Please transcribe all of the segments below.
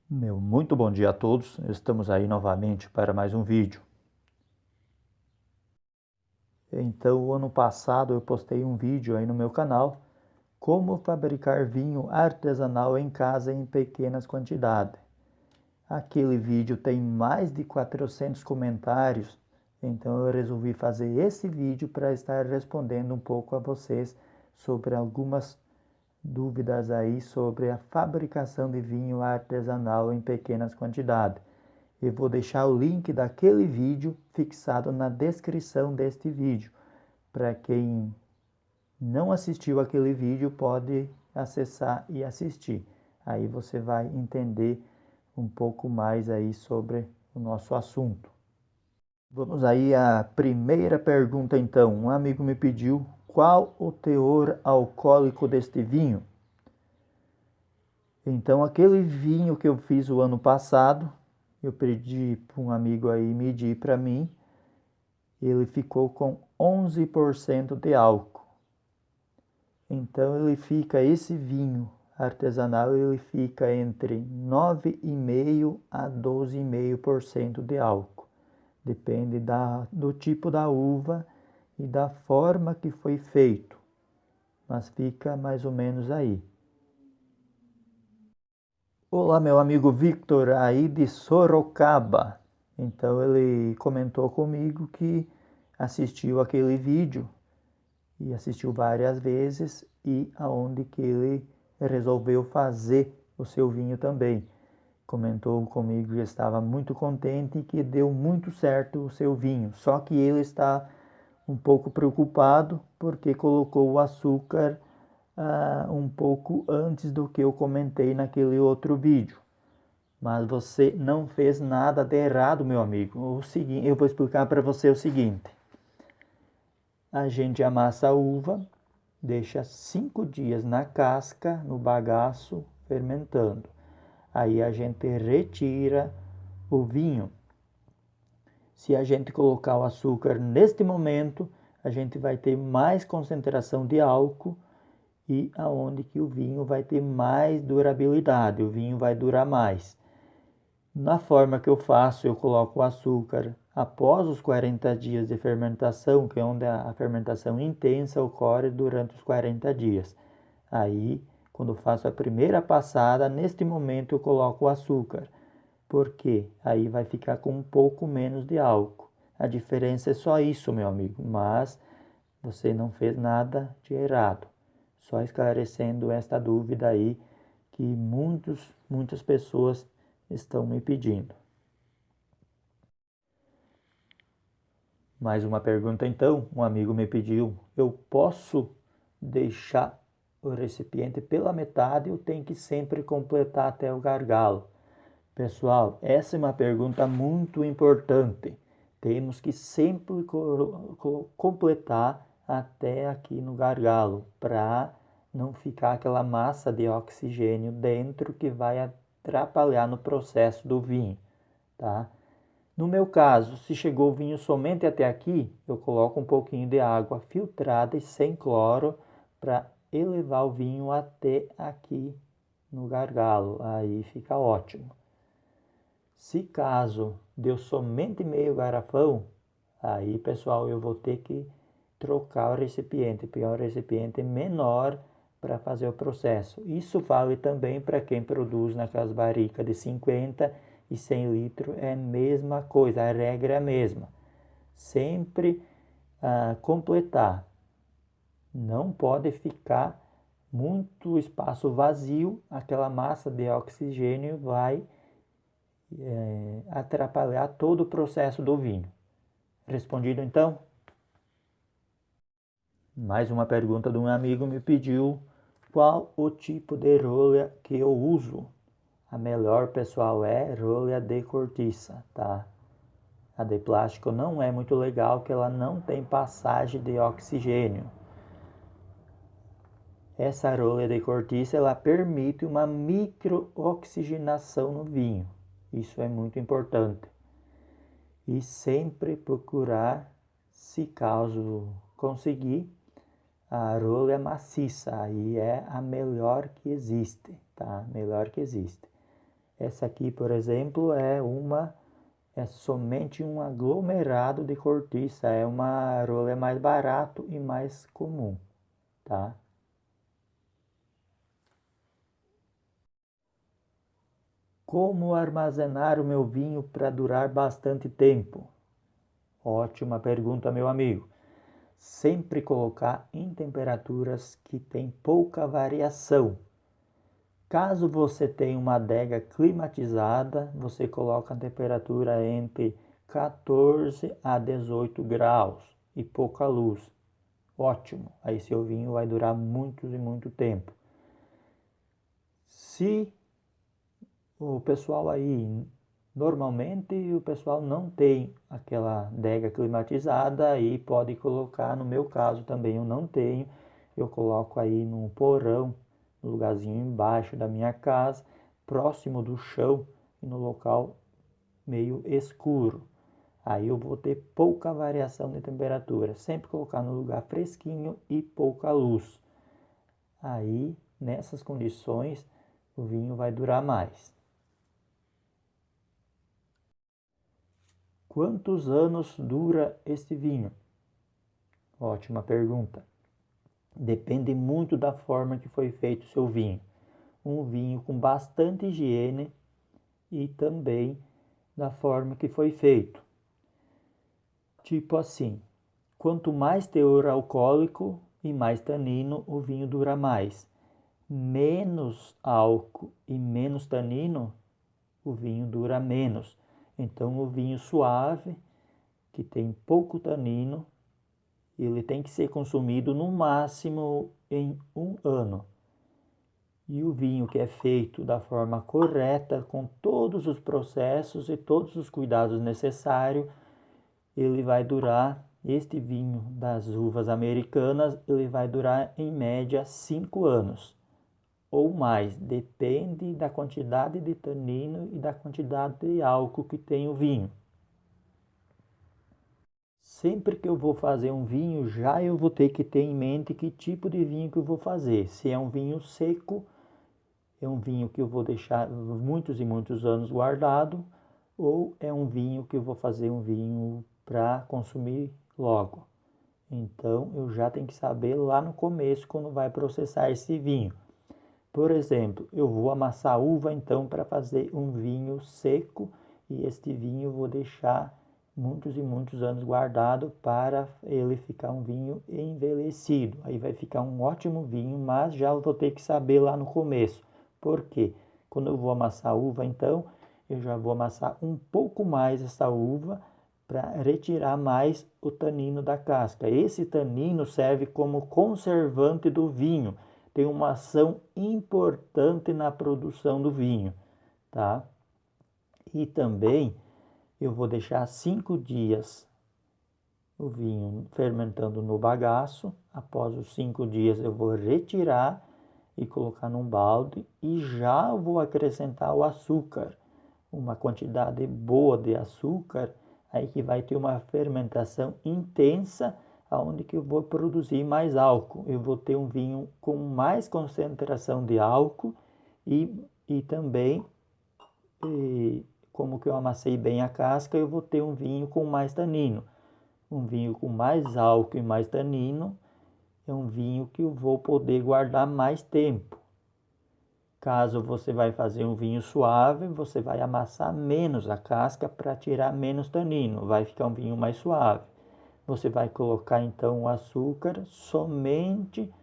Muito bom dia a todos, estamos aí novamente para mais um vídeo. Então, o ano passado eu postei um vídeo aí no meu canal, como fabricar vinho artesanal em casa em pequenas quantidades. Aquele vídeo tem mais de 400 comentários, então eu resolvi fazer esse vídeo para estar respondendo um pouco a vocês sobre algumas dúvidas aí sobre a fabricação de vinho artesanal em pequenas quantidades. Eu vou deixar o link daquele vídeo fixado na descrição deste vídeo. Para quem não assistiu aquele vídeo, pode acessar e assistir. Aí você vai entender um pouco mais aí sobre o nosso assunto. Vamos aí à primeira pergunta então. Um amigo me pediu qual o teor alcoólico deste vinho. Então, aquele vinho que eu fiz o ano passado, eu pedi para um amigo aí medir para mim, ele ficou com 11% de álcool. Então, esse vinho artesanal, ele fica entre 9,5% a 12,5% de álcool. Depende do tipo da uva e da forma que foi feito, mas fica mais ou menos aí. Olá, meu amigo Victor, aí de Sorocaba. Então ele comentou comigo que assistiu aquele vídeo e assistiu várias vezes e aonde que ele resolveu fazer o seu vinho também. Comentou comigo que estava muito contente e que deu muito certo o seu vinho. Só que ele está um pouco preocupado porque colocou o açúcar um pouco antes do que eu comentei naquele outro vídeo. Mas você não fez nada de errado, meu amigo. Eu vou explicar para você o seguinte. A gente amassa a uva, deixa 5 dias na casca, no bagaço, fermentando. Aí a gente retira o vinho. Se a gente colocar o açúcar neste momento, a gente vai ter mais concentração de álcool e aonde que o vinho vai ter mais durabilidade, o vinho vai durar mais. Na forma que eu faço, eu coloco o açúcar após os 40 dias de fermentação, que é onde a fermentação intensa ocorre durante os 40 dias. Aí, quando eu faço a primeira passada, neste momento eu coloco o açúcar. Por quê? Aí vai ficar com um pouco menos de álcool. A diferença é só isso, meu amigo, mas você não fez nada de errado. Só esclarecendo esta dúvida aí que muitas pessoas estão me pedindo. Mais uma pergunta então, um amigo me pediu, eu posso deixar o recipiente pela metade ou tem que sempre completar até o gargalo? Pessoal, essa é uma pergunta muito importante. Temos que sempre completar até aqui no gargalo, para não ficar aquela massa de oxigênio dentro que vai atrapalhar no processo do vinho, tá? No meu caso, se chegou o vinho somente até aqui, eu coloco um pouquinho de água filtrada e sem cloro para elevar o vinho até aqui no gargalo. Aí fica ótimo. Se caso deu somente meio garrafão, aí pessoal eu vou ter que trocar o recipiente, pegar um recipiente menor para fazer o processo. Isso vale também para quem produz naquelas barricas de 50 e 100 litros, é a mesma coisa, a regra é a mesma. Sempre completar. Não pode ficar muito espaço vazio, aquela massa de oxigênio vai atrapalhar todo o processo do vinho. Respondido então? Mais uma pergunta de um amigo me pediu qual o tipo de rolha que eu uso. A melhor, pessoal, é rolha de cortiça, tá? A de plástico não é muito legal, que ela não tem passagem de oxigênio. Essa rolha de cortiça, ela permite uma microoxigenação no vinho. Isso é muito importante. E sempre procurar, se caso conseguir, a rolha maciça. Aí é a melhor que existe, tá? Melhor que existe. Essa aqui, por exemplo, é somente um aglomerado de cortiça, é uma rolê mais barato e mais comum, tá? Como armazenar o meu vinho para durar bastante tempo? Ótima pergunta, meu amigo. Sempre colocar em temperaturas que tem pouca variação. Caso você tenha uma adega climatizada, você coloca a temperatura entre 14 a 18 graus e pouca luz. Ótimo, aí seu vinho vai durar muito e muito tempo. Se o pessoal aí, normalmente o pessoal não tem aquela adega climatizada e pode colocar, no meu caso também eu não tenho, eu coloco aí no porão, no lugarzinho embaixo da minha casa, próximo do chão e no local meio escuro. Aí eu vou ter pouca variação de temperatura, sempre colocar no lugar fresquinho e pouca luz. Aí, nessas condições, o vinho vai durar mais. Quantos anos dura este vinho? Ótima pergunta. Depende muito da forma que foi feito o seu vinho. Um vinho com bastante higiene e também da forma que foi feito. Tipo assim, quanto mais teor alcoólico e mais tanino, o vinho dura mais. Menos álcool e menos tanino, o vinho dura menos. Então, o vinho suave, que tem pouco tanino, ele tem que ser consumido no máximo em 1 ano. E o vinho que é feito da forma correta, com todos os processos e todos os cuidados necessários, ele vai durar, este vinho das uvas americanas, ele vai durar em média 5 anos ou mais, depende da quantidade de tanino e da quantidade de álcool que tem o vinho. Sempre que eu vou fazer um vinho, já eu vou ter que ter em mente que tipo de vinho que eu vou fazer. Se é um vinho seco, é um vinho que eu vou deixar muitos e muitos anos guardado, ou é um vinho que eu vou fazer um vinho para consumir logo. Então, eu já tenho que saber lá no começo quando vai processar esse vinho. Por exemplo, eu vou amassar uva então para fazer um vinho seco e este vinho eu vou deixar muitos e muitos anos guardado para ele ficar um vinho envelhecido. Aí vai ficar um ótimo vinho, mas já vou ter que saber lá no começo. Por quê? Quando eu vou amassar a uva então, eu já vou amassar um pouco mais essa uva para retirar mais o tanino da casca. Esse tanino serve como conservante do vinho, tem uma ação importante na produção do vinho, tá? E também eu vou deixar 5 dias o vinho fermentando no bagaço. Após os 5 dias eu vou retirar e colocar num balde e já vou acrescentar o açúcar, uma quantidade boa de açúcar, aí que vai ter uma fermentação intensa, aonde que eu vou produzir mais álcool. Eu vou ter um vinho com mais concentração de álcool e também, como que eu amassei bem a casca, eu vou ter um vinho com mais tanino. Um vinho com mais álcool e mais tanino é um vinho que eu vou poder guardar mais tempo. Caso você vai fazer um vinho suave, você vai amassar menos a casca para tirar menos tanino, vai ficar um vinho mais suave. Você vai colocar então o açúcar somente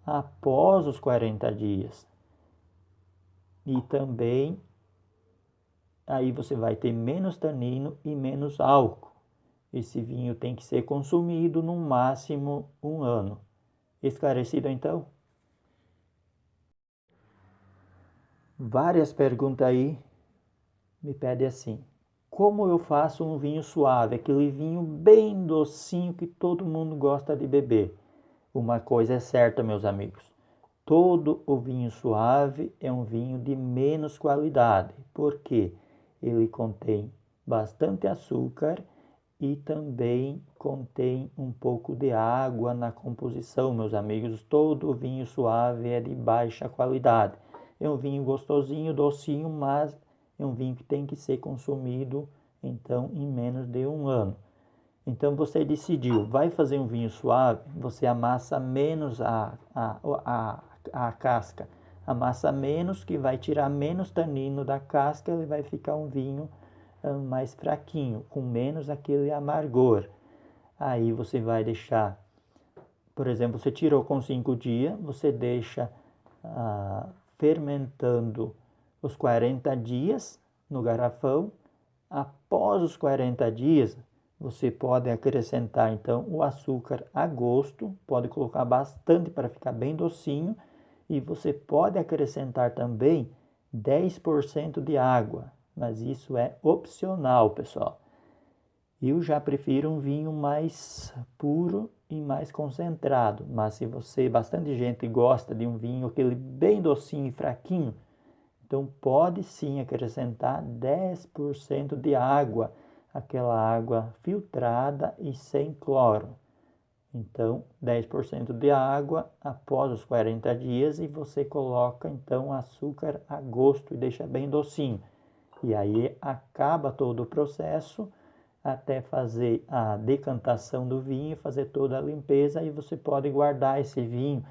após os 40 dias. E também aí você vai ter menos tanino e menos álcool. Esse vinho tem que ser consumido no máximo 1 ano. Esclarecido então? Várias perguntas aí me pedem assim: como eu faço um vinho suave, aquele vinho bem docinho que todo mundo gosta de beber? Uma coisa é certa, meus amigos: todo o vinho suave é um vinho de menos qualidade, porque ele contém bastante açúcar e também contém um pouco de água na composição, meus amigos. Todo vinho suave é de baixa qualidade. É um vinho gostosinho, docinho, mas é um vinho que tem que ser consumido, então, em menos de 1 ano. Então, você decidiu, vai fazer um vinho suave, você amassa menos a casca. Amassa menos, que vai tirar menos tanino da casca, e vai ficar um vinho mais fraquinho, com menos aquele amargor. Aí você vai deixar, por exemplo, você tirou com 5 dias, você deixa fermentando os 40 dias no garrafão. Após os 40 dias, você pode acrescentar então o açúcar a gosto, pode colocar bastante para ficar bem docinho, e você pode acrescentar também 10% de água, mas isso é opcional, pessoal. Eu já prefiro um vinho mais puro e mais concentrado, mas se bastante gente gosta de um vinho aquele bem docinho e fraquinho, então pode sim acrescentar 10% de água, aquela água filtrada e sem cloro. Então, 10% de água após os 40 dias, e você coloca então açúcar a gosto e deixa bem docinho. E aí acaba todo o processo até fazer a decantação do vinho, fazer toda a limpeza, e você pode guardar esse vinho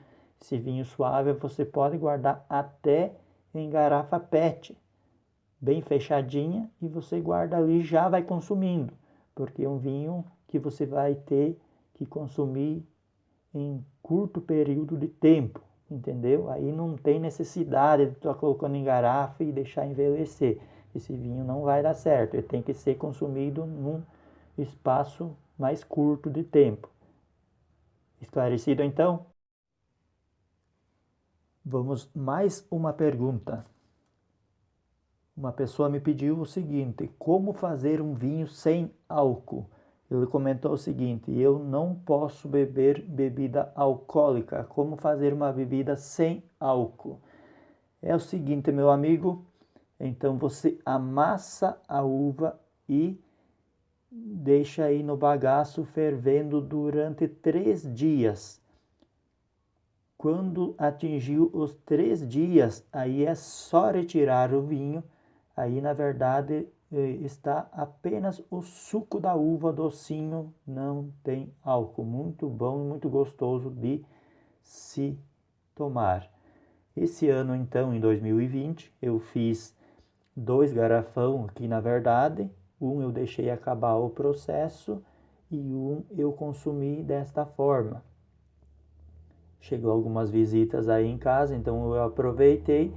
suave, você pode guardar até em garrafa PET, bem fechadinha, e você guarda ali e já vai consumindo, porque é um vinho que você vai ter que consumir em curto período de tempo, entendeu? Aí não tem necessidade de estar colocando em garrafa e deixar envelhecer. Esse vinho não vai dar certo, ele tem que ser consumido num espaço mais curto de tempo. Esclarecido então? Vamos mais uma pergunta. Uma pessoa me pediu o seguinte: como fazer um vinho sem álcool? Ele comentou o seguinte: eu não posso beber bebida alcoólica. Como fazer uma bebida sem álcool? É o seguinte, meu amigo, então você amassa a uva e deixa aí no bagaço fervendo durante 3 dias. Quando atingiu os 3 dias, aí é só retirar o vinho. Aí, na verdade, está apenas o suco da uva docinho, não tem álcool. Muito bom e muito gostoso de se tomar. Esse ano, então, em 2020, eu fiz 2 garrafão aqui, na verdade. Um eu deixei acabar o processo e um eu consumi desta forma. Chegou algumas visitas aí em casa, então eu aproveitei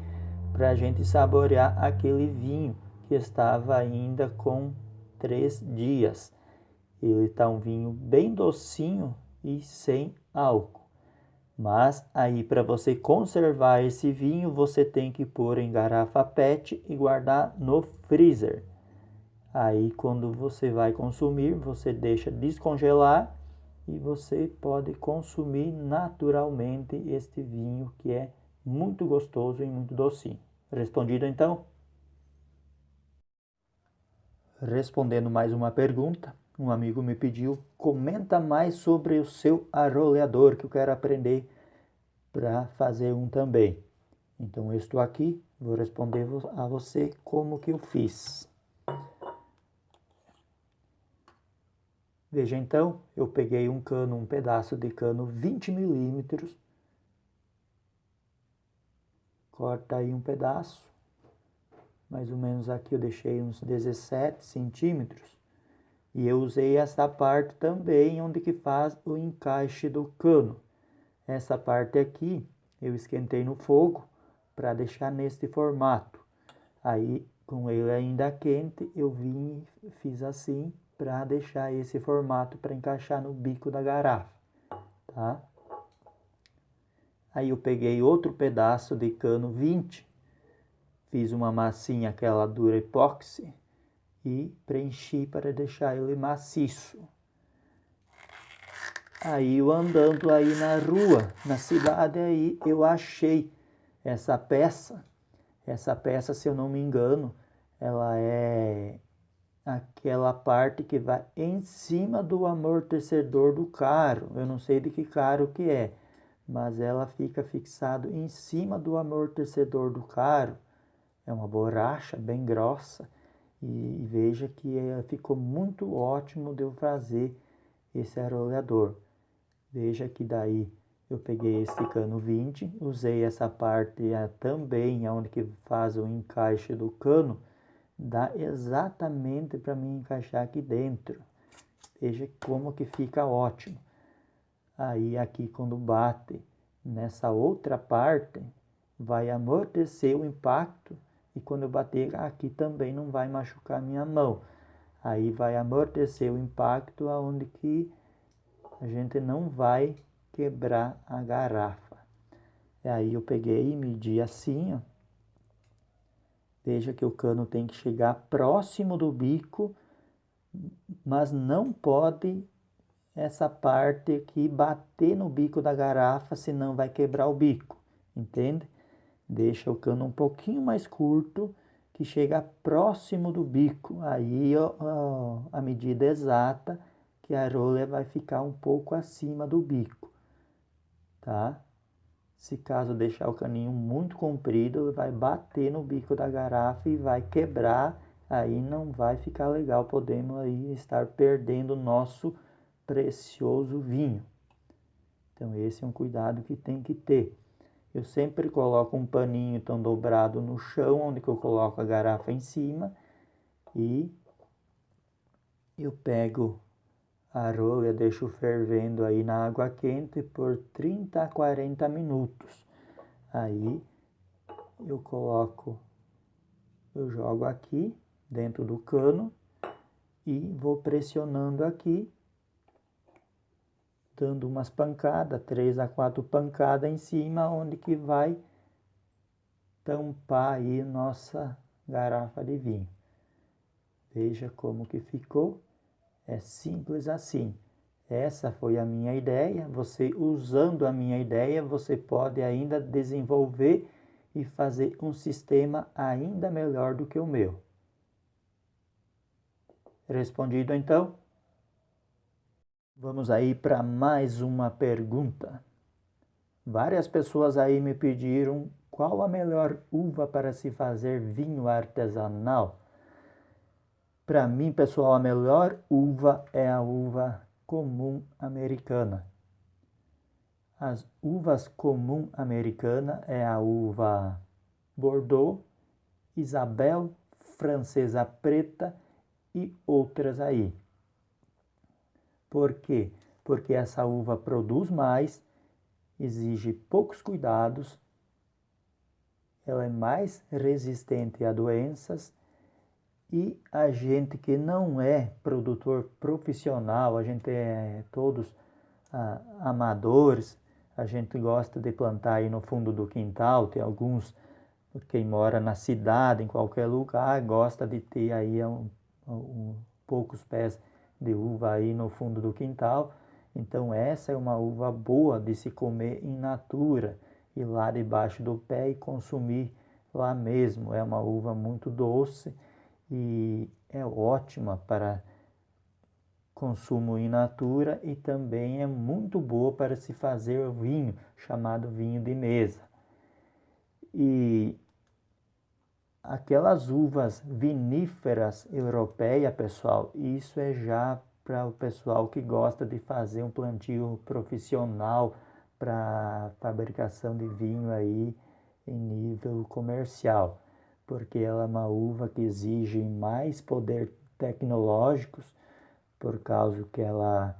para a gente saborear aquele vinho que estava ainda com 3 dias. Ele está um vinho bem docinho e sem álcool. Mas aí, para você conservar esse vinho, você tem que pôr em garrafa PET e guardar no freezer. Aí, quando você vai consumir, você deixa descongelar e você pode consumir naturalmente este vinho, que é muito gostoso e muito docinho. Respondido então? Respondendo mais uma pergunta, um amigo me pediu: comenta mais sobre o seu arroleador, que eu quero aprender para fazer um também. Então eu estou aqui, vou responder a você como que eu fiz. Veja então, eu peguei um pedaço de cano 20 milímetros, corta aí um pedaço, mais ou menos aqui eu deixei uns 17 centímetros, e eu usei essa parte também onde que faz o encaixe do cano. Essa parte aqui eu esquentei no fogo para deixar neste formato. Aí, com ele ainda quente, eu vim e fiz assim para deixar esse formato para encaixar no bico da garrafa, tá? Aí eu peguei outro pedaço de cano 20, fiz uma massinha, aquela dura epóxi, e preenchi para deixar ele maciço. Aí eu andando aí na rua, na cidade, aí eu achei essa peça. Essa peça, se eu não me engano, ela é aquela parte que vai em cima do amortecedor do carro. Eu não sei de que carro que é, mas ela fica fixada em cima do amortecedor do carro. é uma borracha bem grossa e veja que ficou muito ótimo de eu fazer esse aroleador. Veja que daí eu peguei esse cano 20, usei essa parte também onde que faz o encaixe do cano, dá exatamente para mim encaixar aqui dentro. Veja como que fica ótimo. Aí aqui quando bate nessa outra parte, vai amortecer o impacto e quando eu bater aqui também não vai machucar a minha mão. Aí vai amortecer o impacto aonde que a gente não vai quebrar a garrafa. E aí eu peguei e medi assim, ó. Veja que o cano tem que chegar próximo do bico, mas não pode essa parte aqui bater no bico da garrafa, senão vai quebrar o bico, entende? Deixa o cano um pouquinho mais curto, que chega próximo do bico. Aí ó, a medida exata que a rolha vai ficar um pouco acima do bico, tá? Se caso deixar o caninho muito comprido, ele vai bater no bico da garrafa e vai quebrar, aí não vai ficar legal, podemos aí estar perdendo o nosso precioso vinho. Então esse é um cuidado que tem que ter. Eu sempre coloco um paninho então dobrado no chão, onde que eu coloco a garrafa em cima, e eu pego a rolha, deixo fervendo aí na água quente por 30 a 40 minutos. Aí eu jogo aqui dentro do cano e vou pressionando aqui, dando umas pancadas, 3 a 4 pancadas em cima, onde que vai tampar aí nossa garrafa de vinho. Veja como que ficou. É simples assim. Essa foi a minha ideia. Você, usando a minha ideia, você pode ainda desenvolver e fazer um sistema ainda melhor do que o meu. Respondido então? Vamos aí para mais uma pergunta. Várias pessoas aí me pediram qual a melhor uva para se fazer vinho artesanal. Para mim, pessoal, a melhor uva é a uva comum americana. As uvas comum americana é a uva Bordeaux, Isabel, francesa preta e outras aí. Por quê? Porque essa uva produz mais, exige poucos cuidados, ela é mais resistente a doenças e a gente que não é produtor profissional, a gente é todos amadores, a gente gosta de plantar aí no fundo do quintal, tem alguns, quem mora na cidade, em qualquer lugar, gosta de ter aí poucos pés de uva aí no fundo do quintal. Então essa é uma uva boa de se comer in natura, ir lá debaixo do pé e consumir lá mesmo. É uma uva muito doce e é ótima para consumo in natura e também é muito boa para se fazer o vinho, chamado vinho de mesa. E aquelas uvas viníferas europeias, pessoal, isso é já para o pessoal que gosta de fazer um plantio profissional para fabricação de vinho aí em nível comercial, porque ela é uma uva que exige mais poder tecnológicos, por causa que ela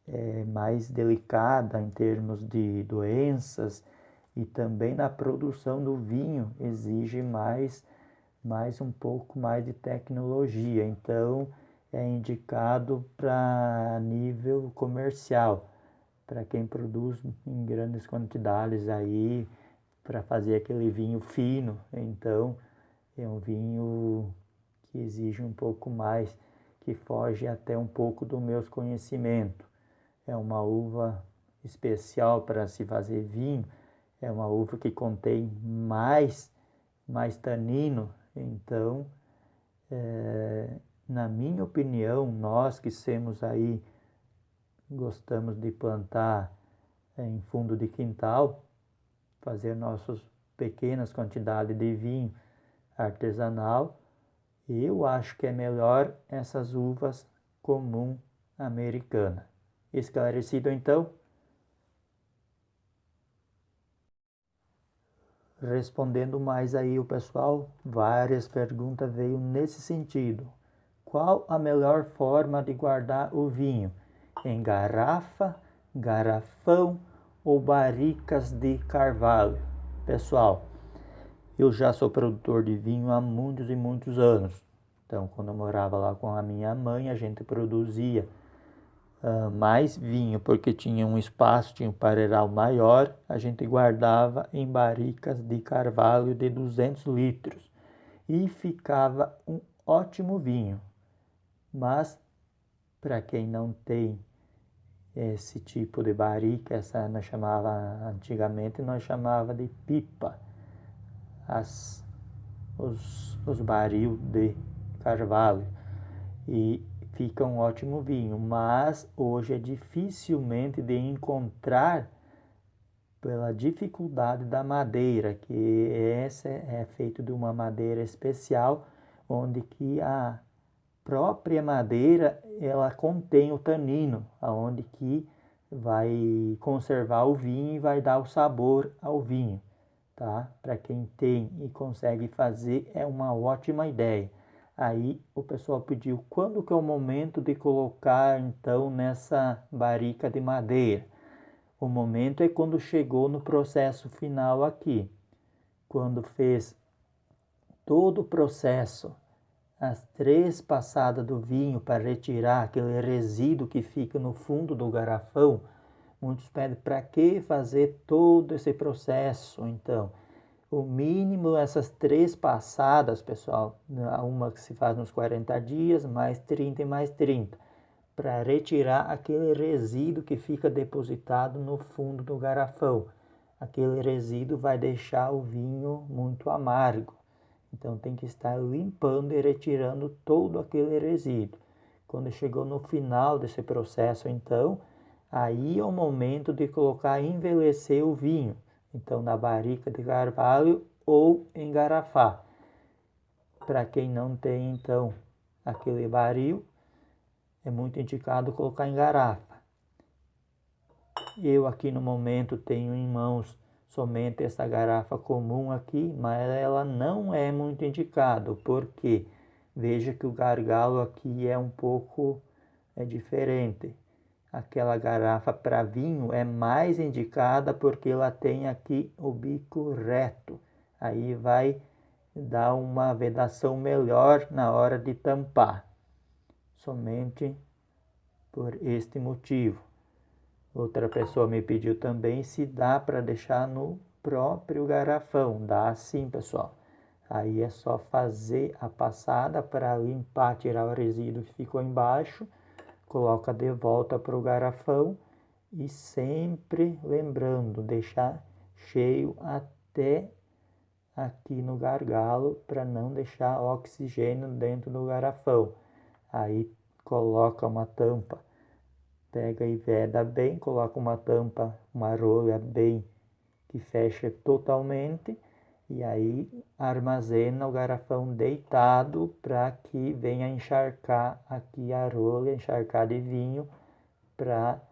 é mais delicada em termos de doenças e também na produção do vinho exige mais um pouco mais de tecnologia. Então é indicado para nível comercial, para quem produz em grandes quantidades aí, para fazer aquele vinho fino. Então é um vinho que exige um pouco mais, que foge até um pouco dos meus conhecimentos. É uma uva especial para se fazer vinho, é uma uva que contém mais tanino. Então, na minha opinião, nós que temos aí, gostamos de plantar em fundo de quintal, fazer nossos pequenas quantidades de vinho artesanal, eu acho que é melhor essas uvas comum americana. Esclarecido então? Respondendo mais aí o pessoal, várias perguntas veio nesse sentido. Qual a melhor forma de guardar o vinho? Em garrafa, garrafão ou barricas de carvalho? Pessoal, eu já sou produtor de vinho há muitos e muitos anos. Então, quando eu morava lá com a minha mãe, a gente produzia mais vinho, porque tinha um espaço, tinha um pareiral maior, a gente guardava em barricas de carvalho de 200 litros e ficava um ótimo vinho. Mas, para quem não tem esse tipo de barrica, essa nós chamava, antigamente nós chamava de pipa, os baril de carvalho, e fica um ótimo vinho, mas hoje é dificilmente de encontrar pela dificuldade da madeira, que essa é feita de uma madeira especial, onde que a própria madeira ela contém o tanino, aonde que vai conservar o vinho e vai dar o sabor ao vinho, tá? Para quem tem e consegue fazer é uma ótima ideia. Aí o pessoal pediu quando que é o momento de colocar então nessa barrica de madeira. O momento é quando chegou no processo final aqui, quando fez todo o processo, as 3 passadas do vinho para retirar aquele resíduo que fica no fundo do garrafão. Muitos pedem para que fazer todo esse processo, então. O mínimo essas 3 passadas, pessoal, uma que se faz nos 40 dias, mais 30 e mais 30, para retirar aquele resíduo que fica depositado no fundo do garrafão. Aquele resíduo vai deixar o vinho muito amargo. Então tem que estar limpando e retirando todo aquele resíduo. Quando chegou no final desse processo, então, aí é o momento de colocar, envelhecer o vinho. Então, na barrica de carvalho ou engarrafar. Para quem não tem, então, aquele barril, é muito indicado colocar em garrafa. Eu aqui no momento tenho em mãos somente essa garrafa comum aqui, mas ela não é muito indicado, porque veja que o gargalo aqui é um pouco diferente. Aquela garrafa para vinho é mais indicada porque ela tem aqui o bico reto. Aí vai dar uma vedação melhor na hora de tampar. Somente por este motivo. Outra pessoa me pediu também se dá para deixar no próprio garrafão. Dá sim, pessoal. Aí é só fazer a passada para limpar, tirar o resíduo que ficou embaixo. Coloca de volta para o garrafão e sempre lembrando, deixar cheio até aqui no gargalo para não deixar oxigênio dentro do garrafão. Aí coloca uma tampa, pega e veda bem, coloca uma tampa, uma rolha bem que fecha totalmente e aí armazena o garrafão deitado para que venha encharcar aqui a rolha, encharcar de vinho para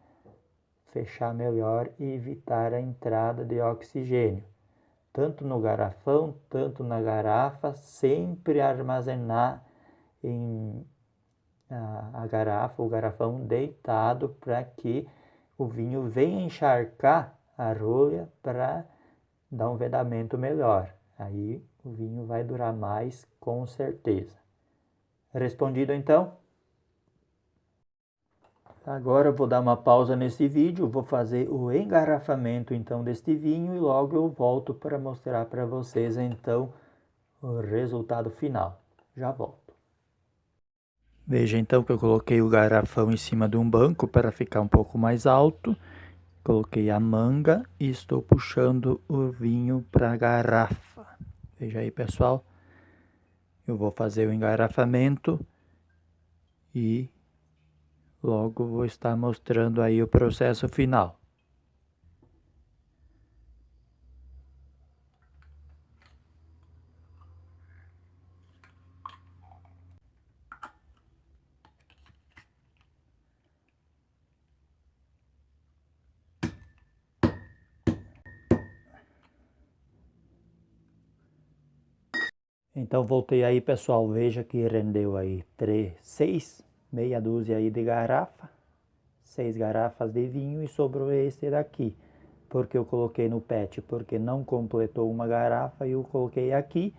fechar melhor e evitar a entrada de oxigênio. Tanto no garrafão, tanto na garrafa, sempre armazenar em a garrafa, o garrafão deitado para que o vinho venha encharcar a rolha para dar um vedamento melhor. Aí o vinho vai durar mais, com certeza. Respondido então? Agora eu vou dar uma pausa nesse vídeo, vou fazer o engarrafamento então deste vinho e logo eu volto para mostrar para vocês então o resultado final. Já volto. Veja então que eu coloquei o garrafão em cima de um banco para ficar um pouco mais alto. Coloquei a manga e estou puxando o vinho para a garrafa. Veja aí, pessoal. Eu vou fazer o engarrafamento e logo vou estar mostrando aí o processo final. Então voltei aí, pessoal, veja que rendeu aí 6, meia dúzia aí de garrafa, 6 garrafas de vinho e sobrou esse daqui. Porque eu coloquei no PET, porque não completou uma garrafa e eu coloquei aqui,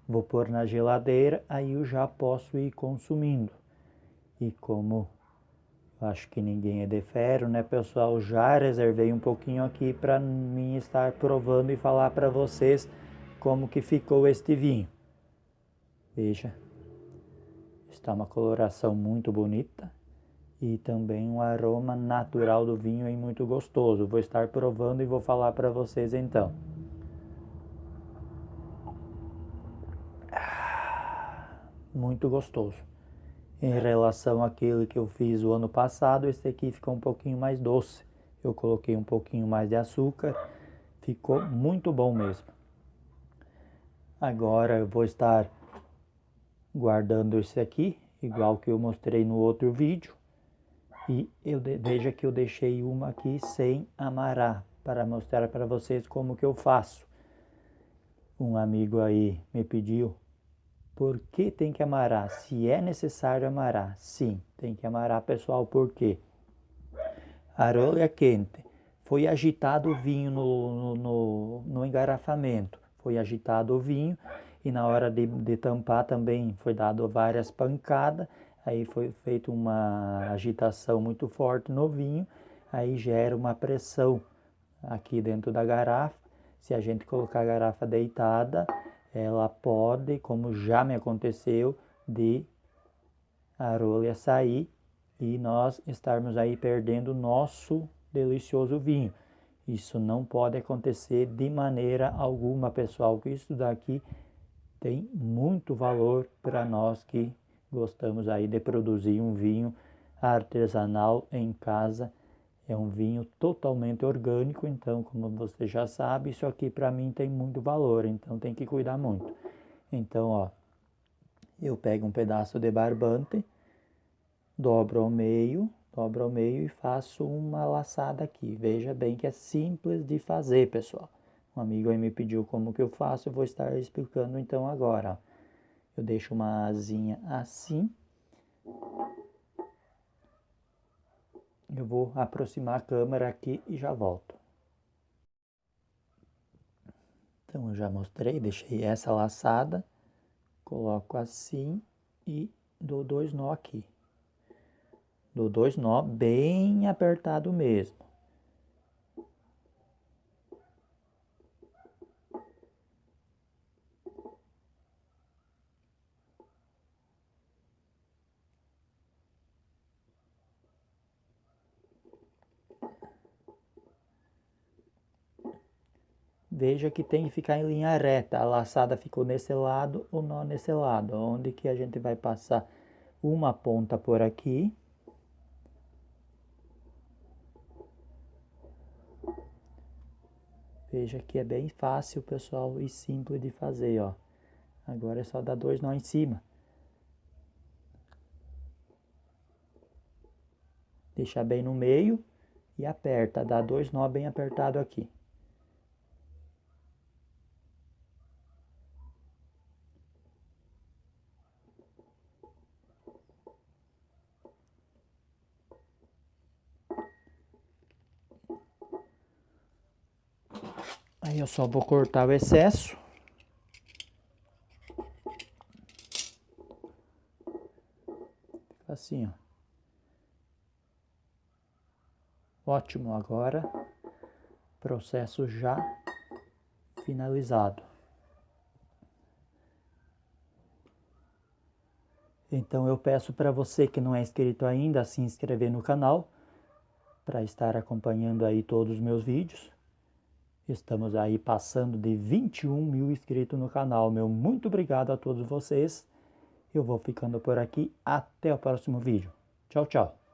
vou pôr na geladeira, aí eu já posso ir consumindo. E como eu acho que ninguém é de ferro, né, pessoal, já reservei um pouquinho aqui para mim estar provando e falar para vocês como que ficou este vinho. Veja, está uma coloração muito bonita e também um aroma natural do vinho e muito gostoso. Vou estar provando e vou falar para vocês então. Muito gostoso. Em relação àquele que eu fiz o ano passado, esse aqui ficou um pouquinho mais doce. Eu coloquei um pouquinho mais de açúcar, ficou muito bom mesmo. Agora eu vou estar guardando esse aqui, igual que eu mostrei no outro vídeo. E veja que eu deixei uma aqui sem amarar, para mostrar para vocês como que eu faço. Um amigo aí me pediu, por que tem que amarar? Se é necessário amarar, sim, tem que amarar, pessoal, por quê? A rolha quente. Foi agitado o vinho no engarrafamento. Foi agitado o vinho e na hora de tampar também foi dado várias pancadas. Aí foi feita uma agitação muito forte no vinho. Aí gera uma pressão aqui dentro da garrafa. Se a gente colocar a garrafa deitada, ela pode, como já me aconteceu, de a rolha sair e nós estarmos aí perdendo o nosso delicioso vinho. Isso não pode acontecer de maneira alguma, pessoal, que isso daqui tem muito valor para nós que gostamos aí de produzir um vinho artesanal em casa. É um vinho totalmente orgânico, então, como você já sabe, isso aqui para mim tem muito valor, então tem que cuidar muito. Então, ó, eu pego um pedaço de barbante, dobro ao meio e faço uma laçada aqui. Veja bem que é simples de fazer, pessoal. Um amigo aí me pediu como que eu faço, eu vou estar explicando então agora. Eu deixo uma asinha assim. Eu vou aproximar a câmera aqui e já volto. Então eu já mostrei, deixei essa laçada, coloco assim e dou 2 nó aqui. Dou 2 nó bem apertado mesmo. Veja que tem que ficar em linha reta. A laçada ficou nesse lado, o nó nesse lado. Onde que a gente vai passar uma ponta por aqui. Veja que é bem fácil, pessoal, e simples de fazer, ó. Agora é só dar 2 nó em cima. Deixa bem no meio e aperta. Dá 2 nó bem apertado aqui. Aí eu só vou cortar o excesso. Assim, ó. Ótimo, agora processo já finalizado. Então eu peço para você que não é inscrito ainda, se inscrever no canal, para estar acompanhando aí todos os meus vídeos. Estamos aí passando de 21 mil inscritos no canal. Meu muito obrigado a todos vocês. Eu vou ficando por aqui. Até o próximo vídeo. Tchau, tchau.